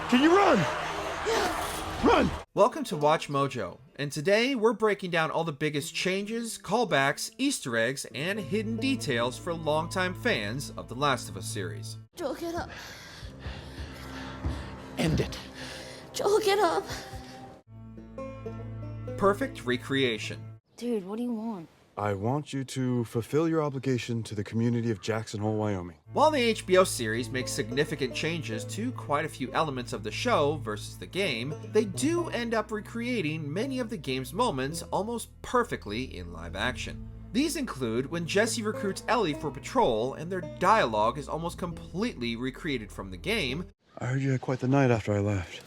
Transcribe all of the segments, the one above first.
Can you run? Run! Welcome to Watch Mojo, and today we're breaking down all the biggest changes, callbacks, Easter eggs, and hidden details for longtime fans of the Last of Us series. Joel, get up. End it. Joel, get up. Perfect recreation. Dude, what do you want? I want you to fulfill your obligation to the community of Jackson Hole, Wyoming. While the HBO series makes significant changes to quite a few elements of the show versus the game, they do end up recreating many of the game's moments almost perfectly in live action. These include when Jesse recruits Ellie for patrol and their dialogue is almost completely recreated from the game. I heard you had quite the night after I left.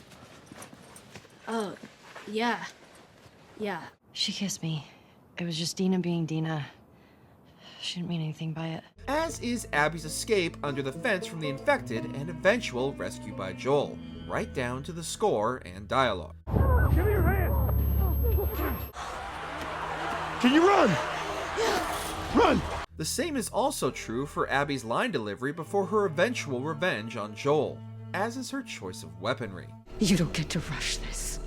Oh, yeah. Yeah. She kissed me. It was just Dina being Dina. She didn't mean anything by it. As is Abby's escape under the fence from the infected and eventual rescue by Joel, right down to the score and dialogue. Give me your hand! Can you run? Run! The same is also true for Abby's line delivery before her eventual revenge on Joel, as is her choice of weaponry. You don't get to rush this.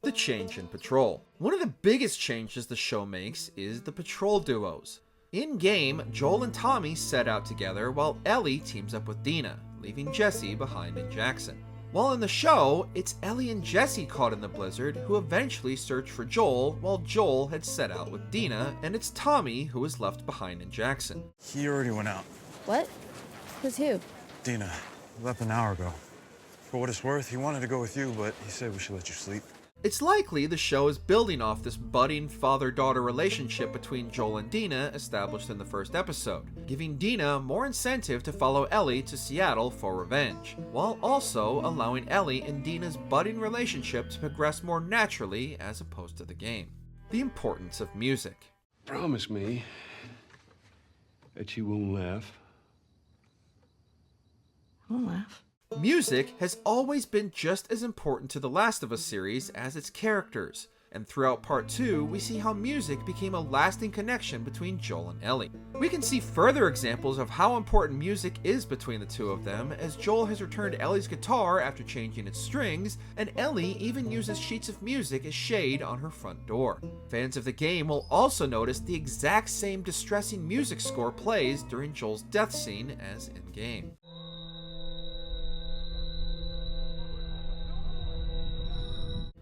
The change in patrol. One of the biggest changes the show makes is the patrol duos. In-game, Joel and Tommy set out together while Ellie teams up with Dina, leaving Jesse behind in Jackson. While in the show, it's Ellie and Jesse caught in the blizzard who eventually searched for Joel while Joel had set out with Dina, and it's Tommy who was left behind in Jackson. He already went out. What? Who's who? Dina, left an hour ago. For what it's worth, he wanted to go with you, but he said we should let you sleep. It's likely the show is building off this budding father-daughter relationship between Joel and Dina established in the first episode, giving Dina more incentive to follow Ellie to Seattle for revenge, while also allowing Ellie and Dina's budding relationship to progress more naturally as opposed to the game. The importance of music. Promise me that you won't laugh. I won't laugh. Music has always been just as important to the Last of Us series as its characters, and throughout Part 2, we see how music became a lasting connection between Joel and Ellie. We can see further examples of how important music is between the two of them, as Joel has returned Ellie's guitar after changing its strings, and Ellie even uses sheets of music as shade on her front door. Fans of the game will also notice the exact same distressing music score plays during Joel's death scene as in-game.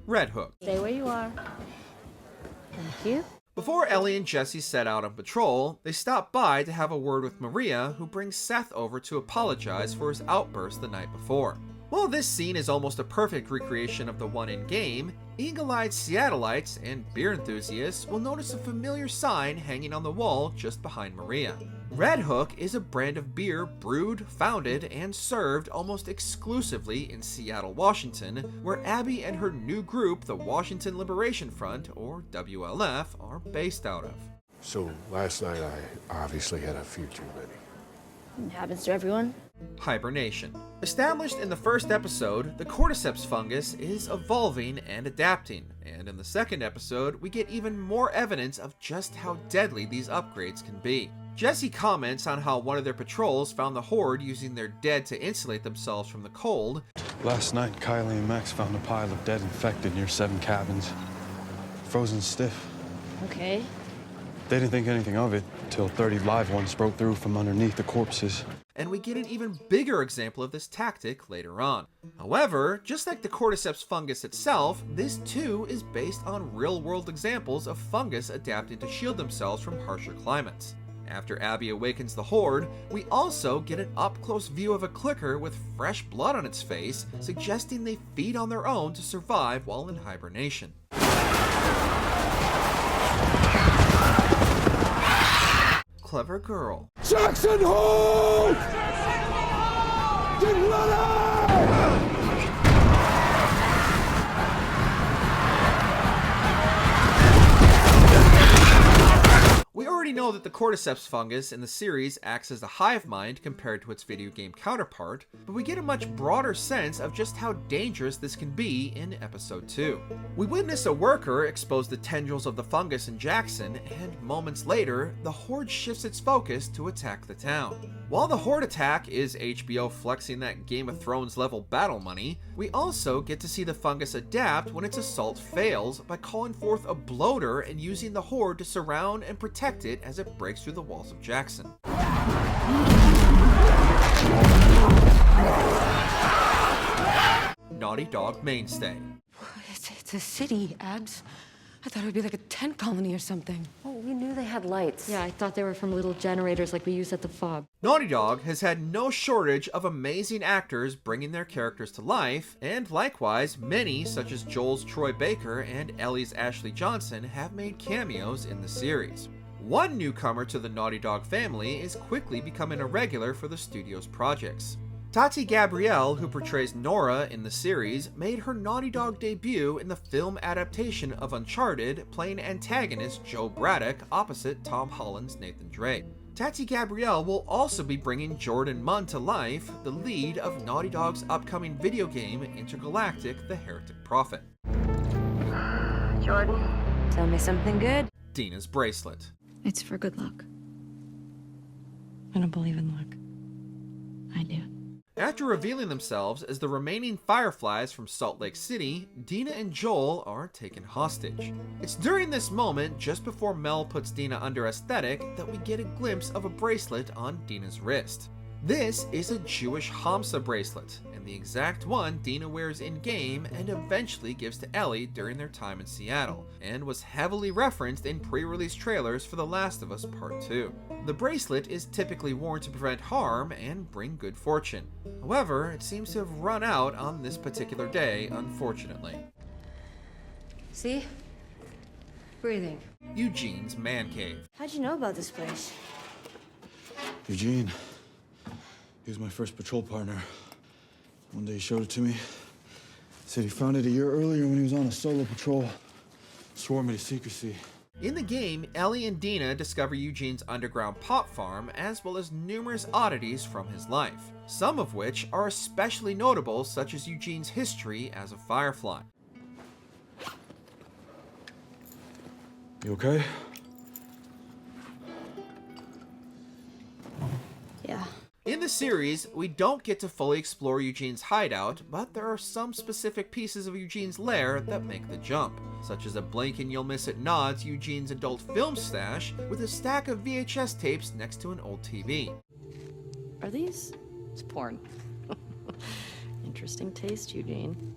Red Hook. Stay where you are. Thank you. Before Ellie and Jesse set out on patrol, they stop by to have a word with Maria, who brings Seth over to apologize for his outburst the night before. While this scene is almost a perfect recreation of the one in-game, eagle-eyed Seattleites and beer enthusiasts will notice a familiar sign hanging on the wall just behind Maria. Red Hook is a brand of beer brewed, founded, and served almost exclusively in Seattle, Washington, where Abby and her new group, the Washington Liberation Front, or WLF, are based out of. So last night I obviously had a few too many. It happens to everyone. Hibernation. Established in the first episode, the cordyceps fungus is evolving and adapting, and in the second episode, we get even more evidence of just how deadly these upgrades can be. Jesse comments on how one of their patrols found the Horde using their dead to insulate themselves from the cold. Last night, Kylie and Max found a pile of dead infected near 7 cabins. Frozen stiff. Okay. They didn't think anything of it until 30 live ones broke through from underneath the corpses. And we get an even bigger example of this tactic later on. However, just like the cordyceps fungus itself, this too is based on real-world examples of fungus adapting to shield themselves from harsher climates. After Abby awakens the Horde, we also get an up-close view of a clicker with fresh blood on its face, suggesting they feed on their own to survive while in hibernation. Clever girl. Jackson Hole! Get ready! We already know that the cordyceps fungus in the series acts as a hive mind compared to its video game counterpart, but we get a much broader sense of just how dangerous this can be in episode 2. We witness a worker expose the tendrils of the fungus in Jackson, and moments later, the Horde shifts its focus to attack the town. While the Horde attack is HBO flexing that Game of Thrones level battle money, we also get to see the fungus adapt when its assault fails by calling forth a bloater and using the Horde to surround and protect it as it breaks through the walls of Jackson. Naughty Dog mainstay. It's a city, Abs. I thought it would be like a tent colony or something. Oh, we knew they had lights. Yeah, I thought they were from little generators like we use at the FOB. Naughty Dog has had no shortage of amazing actors bringing their characters to life, and likewise, many such as Joel's Troy Baker and Ellie's Ashley Johnson have made cameos in the series. One newcomer to the Naughty Dog family is quickly becoming a regular for the studio's projects. Tati Gabrielle, who portrays Nora in the series, made her Naughty Dog debut in the film adaptation of Uncharted, playing antagonist Joe Braddock opposite Tom Holland's Nathan Drake. Tati Gabrielle will also be bringing Jordan Munn to life, the lead of Naughty Dog's upcoming video game Intergalactic: The Heretic Prophet. Jordan, Tell me something good. Dina's bracelet. It's for good luck. I don't believe in luck. I do. After revealing themselves as the remaining Fireflies from Salt Lake City, Dina and Joel are taken hostage. It's during this moment, just before Mel puts Dina under aesthetic, that we get a glimpse of a bracelet on Dina's wrist. This is a Jewish Hamsa bracelet, and the exact one Dina wears in-game and eventually gives to Ellie during their time in Seattle, and was heavily referenced in pre-release trailers for The Last of Us Part 2. The bracelet is typically worn to prevent harm and bring good fortune. However, it seems to have run out on this particular day, unfortunately. See? Breathing. Eugene's man cave. How'd you know about this place? Eugene. He was my first patrol partner. One day he showed it to me. Said he found it a year earlier when he was on a solo patrol. Swore me to secrecy. In the game, Ellie and Dina discover Eugene's underground pot farm, as well as numerous oddities from his life, some of which are especially notable, such as Eugene's history as a Firefly. You okay? Yeah. In the series, we don't get to fully explore Eugene's hideout, but there are some specific pieces of Eugene's lair that make the jump, such as a blink and you'll miss it nods Eugene's adult film stash with a stack of VHS tapes next to an old TV. Are these? It's porn. Interesting taste, Eugene.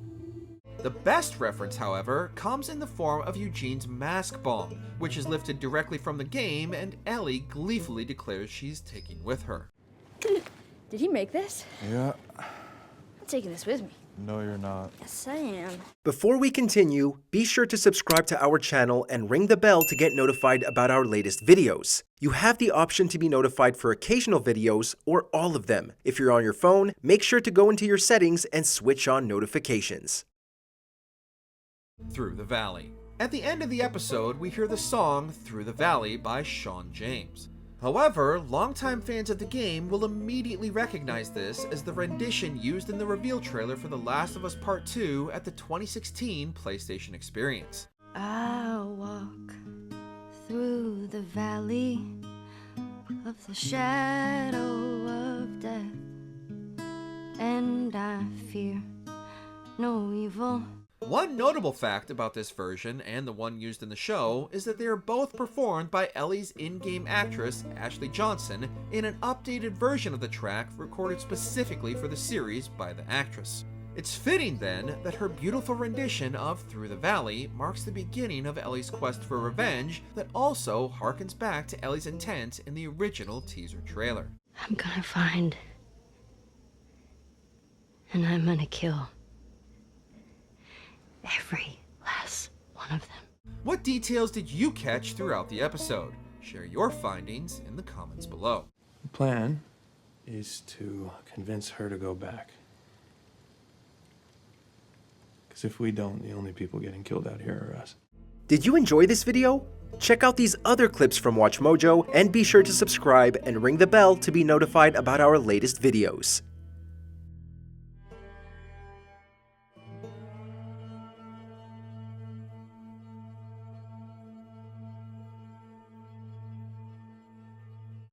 The best reference, however, comes in the form of Eugene's mask bomb, which is lifted directly from the game and Ellie gleefully declares she's taking with her. Did he make this? Yeah. I'm taking this with me. No, you're not. Yes, I am. Before we continue, be sure to subscribe to our channel and ring the bell to get notified about our latest videos. You have the option to be notified for occasional videos or all of them. If you're on your phone, make sure to go into your settings and switch on notifications. Through the Valley. At the end of the episode, we hear the song Through the Valley by Sean James. However, longtime fans of the game will immediately recognize this as the rendition used in the reveal trailer for The Last of Us Part 2 at the 2016 PlayStation Experience. I'll walk through the valley of the shadow of death, and I fear no evil. One notable fact about this version and the one used in the show is that they are both performed by Ellie's in-game actress Ashley Johnson in an updated version of the track recorded specifically for the series by the actress. It's fitting then that her beautiful rendition of Through the Valley marks the beginning of Ellie's quest for revenge that also harkens back to Ellie's intent in the original teaser trailer. I'm gonna find, and I'm gonna kill every last one of them. What details did you catch throughout the episode? Share your findings in the comments below. The plan is to convince her to go back. Because if we don't, the only people getting killed out here are us. Did you enjoy this video? Check out these other clips from WatchMojo and be sure to subscribe and ring the bell to be notified about our latest videos.